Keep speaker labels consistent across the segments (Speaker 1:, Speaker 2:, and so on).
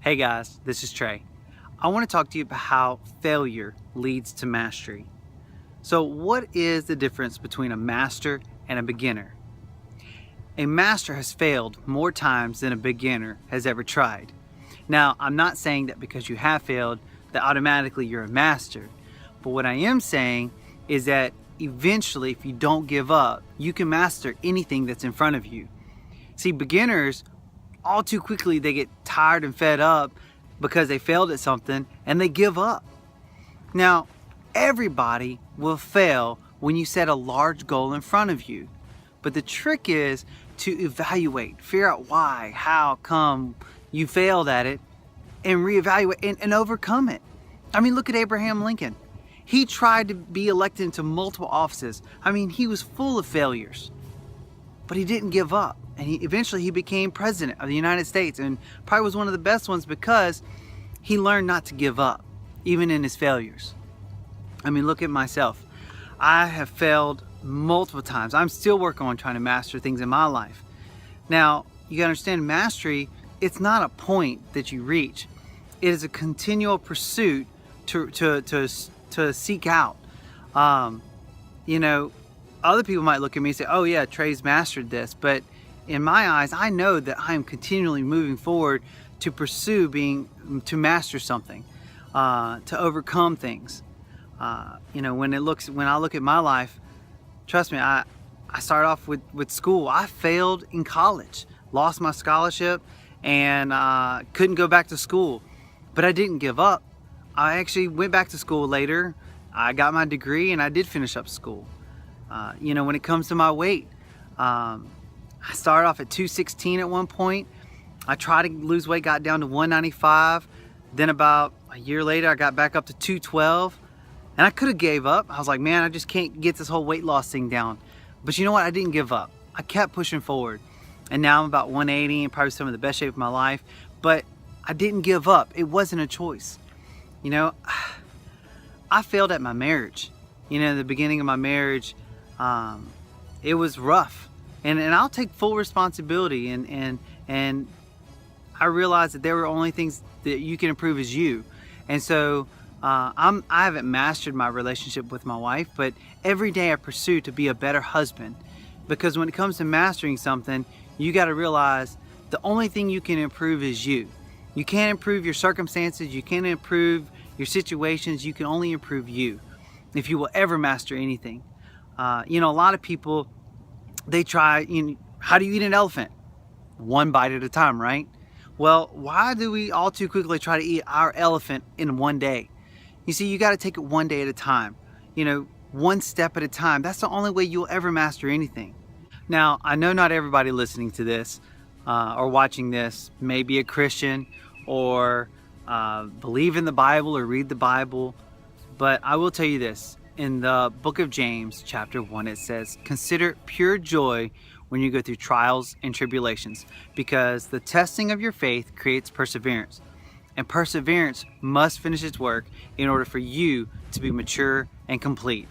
Speaker 1: Hey guys, this is Trey. I want to talk to you about how failure leads to mastery. So what is the difference between a master and a beginner? A master has failed more times than a beginner has ever tried. Now, I'm not saying that because you have failed that automatically you're a master. But what I am saying is that eventually, if you don't give up, you can master anything that's in front of you. See, beginners, all too quickly, they get tired and fed up because they failed at something and they give up. Now, everybody will fail when you set a large goal in front of you. But the trick is to evaluate, figure out why, how come you failed at it, and reevaluate and overcome it. I mean, look at Abraham Lincoln. He tried to be elected into multiple offices. I mean, he was full of failures, but he didn't give up. And eventually he became president of the United States, and probably was one of the best ones because he learned not to give up, even in his failures. I mean, look at myself. I have failed multiple times. I'm still working on trying to master things in my life. Now, you gotta understand, mastery, it's not a point that you reach. It is a continual pursuit to seek out. You know, other people might look at me and say, oh yeah, Trey's mastered this, but in my eyes, I know that I am continually moving forward to pursue to master something, to overcome things. You know, when I look at my life, trust me, I started off with school. I failed in college, lost my scholarship, and couldn't go back to school. But I didn't give up. I actually went back to school later. I got my degree and I did finish up school. You know, when it comes to my weight, I started off at 216 at one point. I tried to lose weight, got down to 195. Then about a year later, I got back up to 212. And I could have gave up. I was like, man, I just can't get this whole weight loss thing down. But you know what? I didn't give up. I kept pushing forward. And now I'm about 180 and probably some of the best shape of my life. But I didn't give up. It wasn't a choice. You know, I failed at my marriage. You know, the beginning of my marriage, it was rough. And I'll take full responsibility. And I realized that there were only things that you can improve as you. And so I haven't mastered my relationship with my wife, but every day I pursue to be a better husband. Because when it comes to mastering something, you got to realize the only thing you can improve is you. You can't improve your circumstances, you can't improve your situations, you can only improve you if you will ever master anything. You know, a lot of people, they try, how do you eat an elephant? One bite at a time, right? Well, why do we all too quickly try to eat our elephant in one day? You see, you got to take it one day at a time, you know, one step at a time. That's the only way you'll ever master anything. Now, I know not everybody listening to this or watching this may be a Christian or believe in the Bible or read the Bible, but I will tell you this. In the book of James, chapter 1, it says, consider pure joy when you go through trials and tribulations, because the testing of your faith creates perseverance. And perseverance must finish its work in order for you to be mature and complete.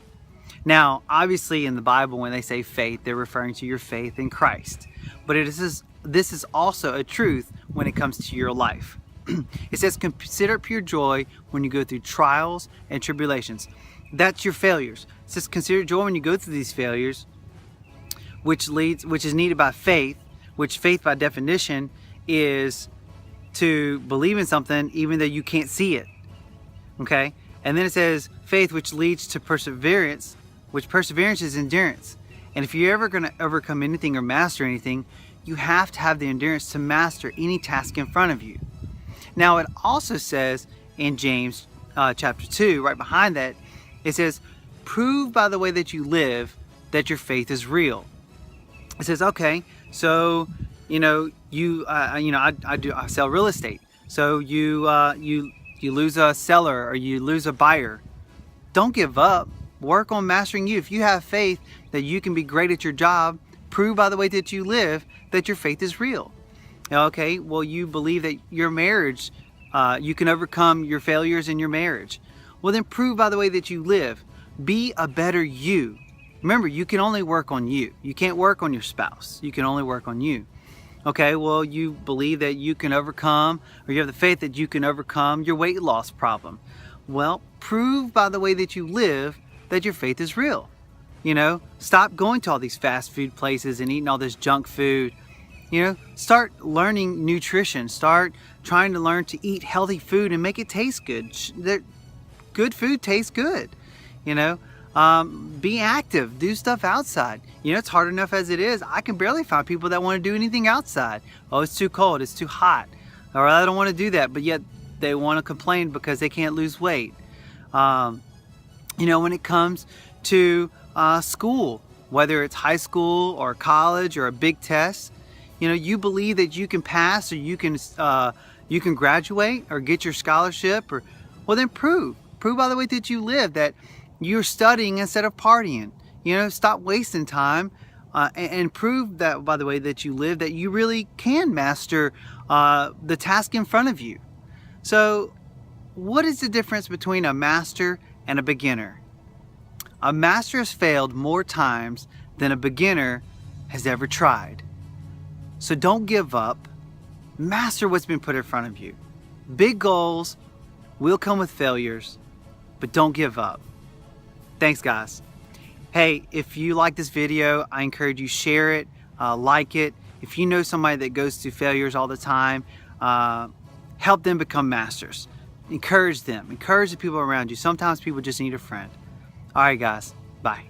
Speaker 1: Now, obviously in the Bible, when they say faith, they're referring to your faith in Christ. But this is also a truth when it comes to your life. It says, consider pure joy when you go through trials and tribulations. That's your failures. It says, consider joy when you go through these failures, which is needed by faith, which faith by definition is to believe in something even though you can't see it. Okay? And then it says faith, which leads to perseverance, which perseverance is endurance. And if you're ever going to overcome anything or master anything, you have to have the endurance to master any task in front of you. Now, it also says in James chapter 2, right behind that, it says, prove by the way that you live that your faith is real. It says, okay, so, you know, I sell real estate. So you lose a seller or you lose a buyer. Don't give up. Work on mastering you. If you have faith that you can be great at your job, prove by the way that you live that your faith is real. Okay, well, you believe that your marriage, you can overcome your failures in your marriage. Well, then prove by the way that you live. Be a better you. Remember, you can only work on you. You can't work on your spouse. You can only work on you. Okay, well, you believe that you can overcome, or you have the faith that you can overcome your weight loss problem. Well, prove by the way that you live that your faith is real. Stop going to all these fast food places and eating all this junk food. Start learning nutrition. Start trying to learn to eat healthy food and make it taste good. Good food tastes good. Be active, do stuff outside. It's hard enough as it is. I can barely find people that want to do anything outside. Oh, it's too cold, it's too hot, or I don't want to do that, but yet they want to complain because they can't lose weight. When it comes to school, whether it's high school or college or a big test, you believe that you can pass, or you can graduate or get your scholarship, well, then prove by the way that you live that you're studying instead of partying. Stop wasting time, and prove that by the way that you live that you really can master the task in front of you. So what is the difference between a master and a beginner? A master has failed more times than a beginner has ever tried. So don't give up. Master what's been put in front of you. Big goals will come with failures, but don't give up. Thanks, guys. Hey, if you like this video, I encourage you share it, like it. If you know somebody that goes through failures all the time, help them become masters. Encourage them. Encourage the people around you. Sometimes people just need a friend. All right, guys. Bye.